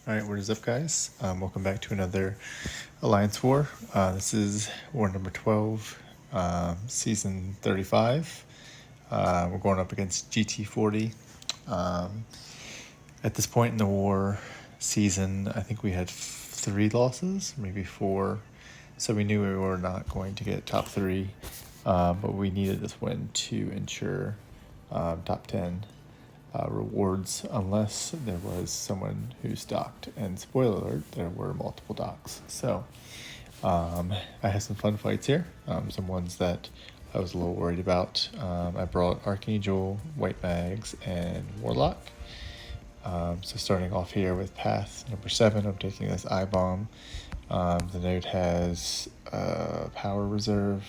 All right, what is up, guys? Welcome back to another Alliance War. This is War number 12, Season 35. We're going up against GT40. At this point in the war season, I think we had 3 losses, maybe 4. So we knew we were not going to get top 3, but we needed this win to ensure top 10. Rewards unless there was someone who's docked. And spoiler alert, there were multiple docks. So I had some fun fights here. Some ones that I was a little worried about. I brought Archangel, White Mags, and Warlock. So starting off here with path number 7, I'm taking this I-Bomb. The node has power reserve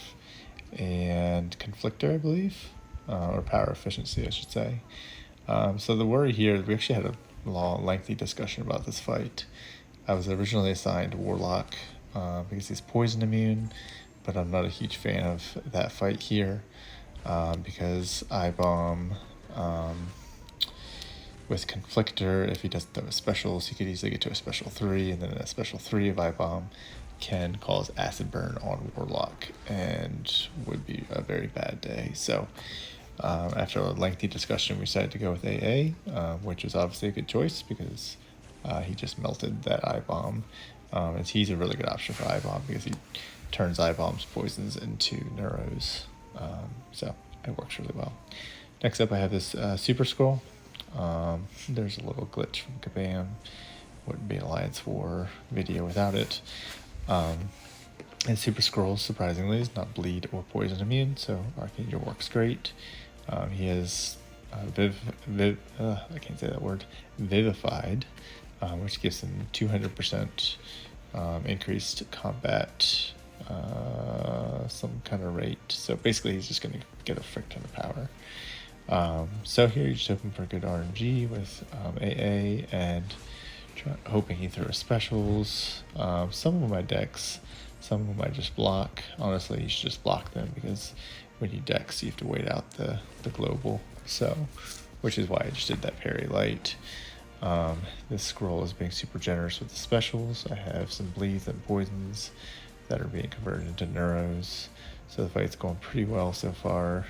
and conflictor, I believe, or power efficiency, I should say. So the worry here, we actually had a long, lengthy discussion about this fight. I was originally assigned Warlock because he's poison immune, but I'm not a huge fan of that fight here because I-Bomb with Conflictor, if he doesn't have a specials, he could easily get to a special 3, and then a special 3 of I-Bomb can cause acid burn on Warlock and would be a very bad day. So after a lengthy discussion, we decided to go with AA, which is obviously a good choice because he just melted that I-Bomb. And he's a really good option for I-Bomb because he turns I-Bomb's poisons into Neuros. So it works really well. Next up, I have this Super Scroll. There's a little glitch from Kabam. Wouldn't be an Alliance War video without it. And Super Scroll, surprisingly, is not bleed or poison immune, so Archangel works great. He has I can't say that word, Vivified, which gives him 200% increased combat, some kind of rate. So basically, he's just going to get a frick ton of power. So here, you're just hoping for good RNG with AA and hoping he throws specials. Some of my decks, some of them I just block. Honestly, you should just block them because when you dex, you have to wait out the global. So, which is why I just did that parry light. This scroll is being super generous with the specials. I have some bleeds and poisons that are being converted into Neuros. So the fight's going pretty well so far.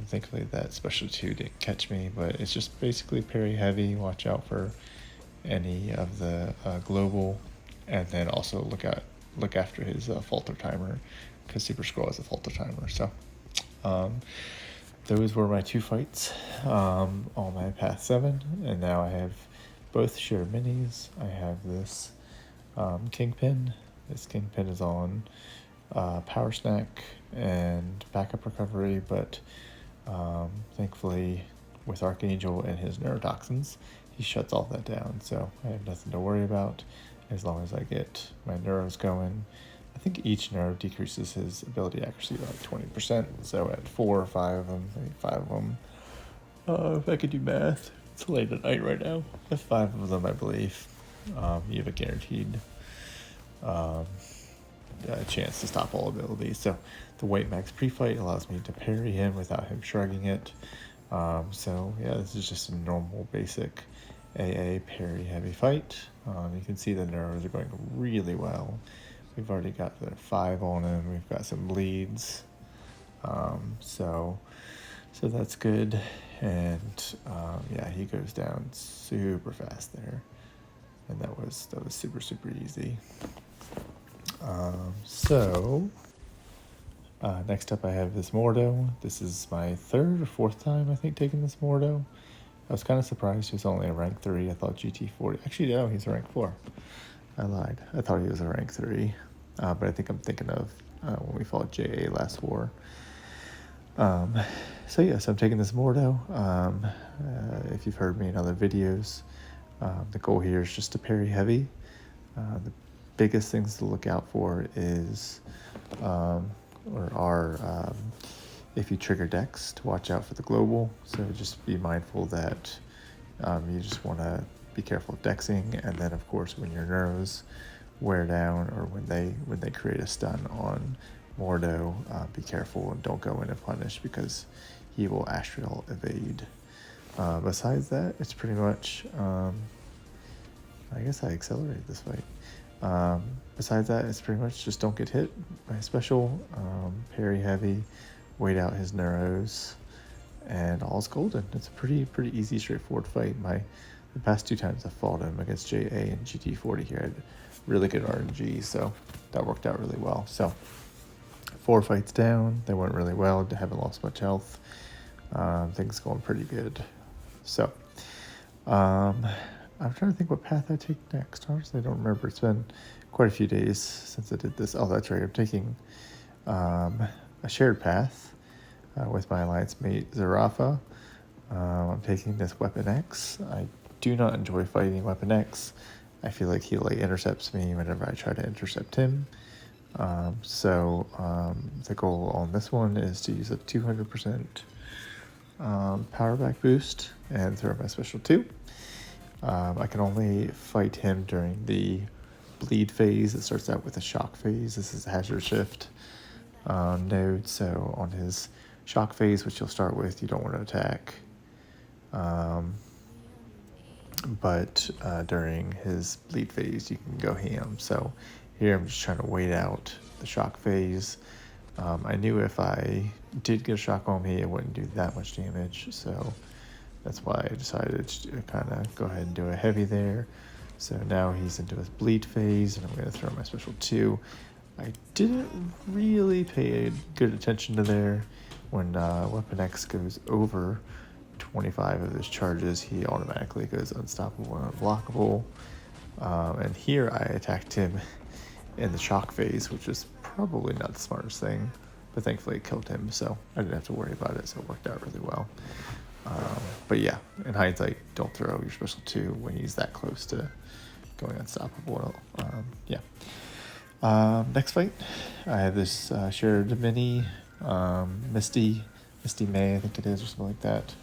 Thankfully that special 2 didn't catch me, but it's just basically parry heavy. Watch out for any of the global, and then also look after his falter timer because Super Scroll has a falter timer. So those were my 2 fights on my path 7, and now I have both share minis. I have this Kingpin. This Kingpin is on Power Snack and backup recovery, but thankfully with Archangel and his neurotoxins, he shuts all that down, so I have nothing to worry about as long as I get my neuros going. I think each neuro decreases his ability accuracy by like 20%, so at 4 or 5 of them, maybe 5 of them, if I could do math, it's late at night right now, with 5 of them I believe, you have a guaranteed chance to stop all abilities. So the White Max pre-fight allows me to parry him without him shrugging it. So yeah, this is just a normal basic AA parry heavy fight. You can see the neuros are going really well. We've already got the 5 on him. We've got some bleeds. So that's good. And yeah, he goes down super fast there. And that was super, super easy. Next up I have this Mordo. This is my 3rd or 4th time, I think, taking this Mordo. I was kind of surprised he was only a rank 3. I thought GT40... Actually, no, he's a rank 4. I lied. I thought he was a rank 3. But I think I'm thinking of when we fought JA last war. So yes, I'm taking this Mordo. If you've heard me in other videos, the goal here is just to parry heavy. The biggest things to look out for is if you trigger decks, to watch out for the global. So just be mindful that you just want to be careful of dexing, and then of course when your neuros wear down or when they create a stun on Mordo, be careful and don't go in and punish because he will astral evade. Besides that, it's pretty much I guess I accelerated this fight. Besides that, it's pretty much just don't get hit by special, parry heavy, wait out his neuros, and all's golden. It's a pretty easy, straightforward fight. The past 2 times I fought him against JA and GT40 here, I had really good RNG, so that worked out really well. So 4 fights down, they went really well. Haven't lost much health. Things going pretty good. So I'm trying to think what path I take next. Honestly, I don't remember. It's been quite a few days since I did this. Oh, that's right. I'm taking a shared path with my alliance mate Zarafa. I'm taking this Weapon X. I do not enjoy fighting Weapon X. I feel like he intercepts me whenever I try to intercept him. So the goal on this one is to use a 200% power back boost and throw my special 2. I can only fight him during the bleed phase. It starts out with a shock phase. This is a hazard shift node, so on his shock phase, which you'll start with, you don't want to attack. But during his bleed phase, you can go ham. So here I'm just trying to wait out the shock phase. I knew if I did get a shock on me, it wouldn't do that much damage, so that's why I decided to kind of go ahead and do a heavy there. So now he's into his bleed phase, and I'm going to throw my special 2. I didn't really pay good attention to there. When Weapon X goes over 25 of his charges, he automatically goes unstoppable and unblockable. And here I attacked him in the shock phase, which is probably not the smartest thing, but thankfully it killed him, so I didn't have to worry about it, so it worked out really well. But yeah, in hindsight, don't throw your special 2 when he's that close to going unstoppable. Next fight, I have this shared mini, Misty May, I think it is, or something like that.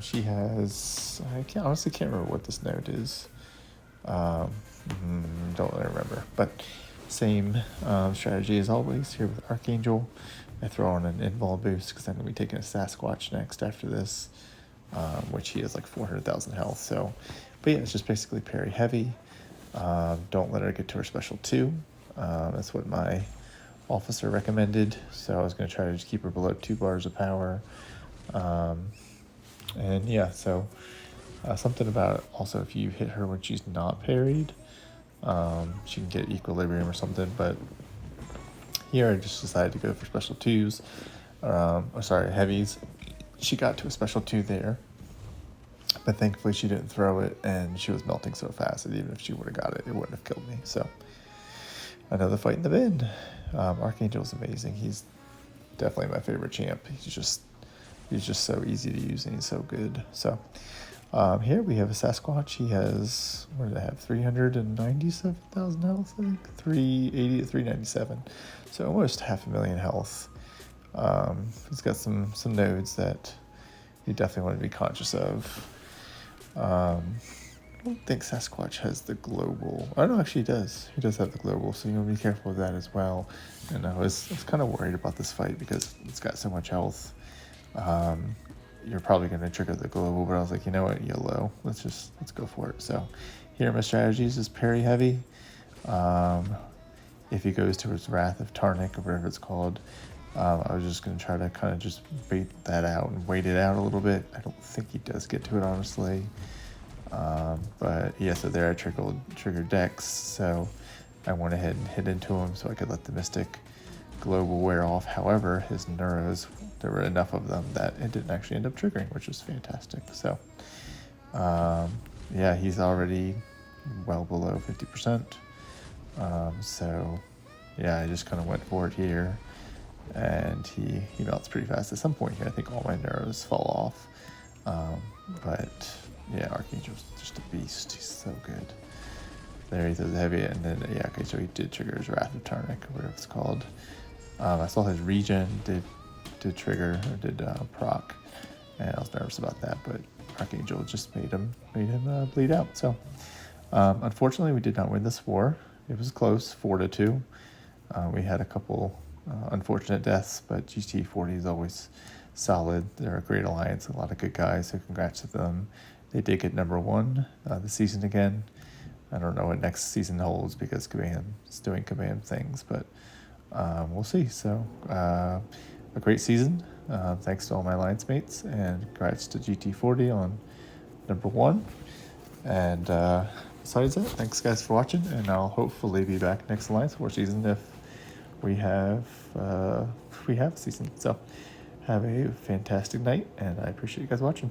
She has, honestly can't remember what this node is. Don't really remember, but same strategy as always here with Archangel. I throw on an invul boost because I'm going to be taking a Sasquatch next after this, which he has like 400,000 health. So, but yeah, it's just basically parry heavy. Don't let her get to her special 2. That's what my officer recommended. So I was going to try to just keep her below 2 bars of power. And yeah, so something about also if you hit her when she's not parried, she can get equilibrium or something, but here I just decided to go for special 2s, heavies. She got to a special 2 there, but thankfully she didn't throw it, and she was melting so fast that even if she would have got it, it wouldn't have killed me. So another fight in the bin. Archangel's amazing. He's definitely my favorite champ. He's just so easy to use, and he's so good. So here we have a Sasquatch. He has, what did I have, 397,000 health, I think? 380 to 397. So almost 500,000 health. He's got some nodes that you definitely want to be conscious of. I don't think Sasquatch has the global. Oh, no, actually he does. He does have the global, so you want to be careful with that as well. And I was kind of worried about this fight because it's got so much health. You're probably going to trigger the global, but I was like, you know what, YOLO, let's go for it. So here my strategies is parry heavy. If he goes towards Wrath of Tarnik or whatever it's called, I was just going to try to kind of just bait that out and wait it out a little bit. I don't think he does get to it, honestly. But yeah, so there I triggered Dex, so I went ahead and hit into him so I could let the Mystic global wear off. However, his neuros, there were enough of them that it didn't actually end up triggering, which was fantastic. So yeah, he's already well below 50%. So yeah, I just kind of went for it here, and he melts pretty fast. At some point here, I think all my neuros fall off. But yeah, Archangel's just a beast. He's so good. There he does heavy, and then yeah, okay, so he did trigger his Wrath of Tarnik, or whatever it's called. I saw his regen did trigger, or did proc, and I was nervous about that, but Archangel just made him bleed out. So unfortunately, we did not win this war. It was close, 4-2. We had a couple unfortunate deaths, but GT40 is always solid. They're a great alliance, a lot of good guys, so congrats to them. They did get number 1 this season again. I don't know what next season holds because Kabam's doing Kabam things, but we'll see. So a great season. Thanks to all my Alliance mates, and congrats to GT40 on #1. And besides that, thanks guys for watching, and I'll hopefully be back next Alliance War season if we have a season. So have a fantastic night, and I appreciate you guys watching.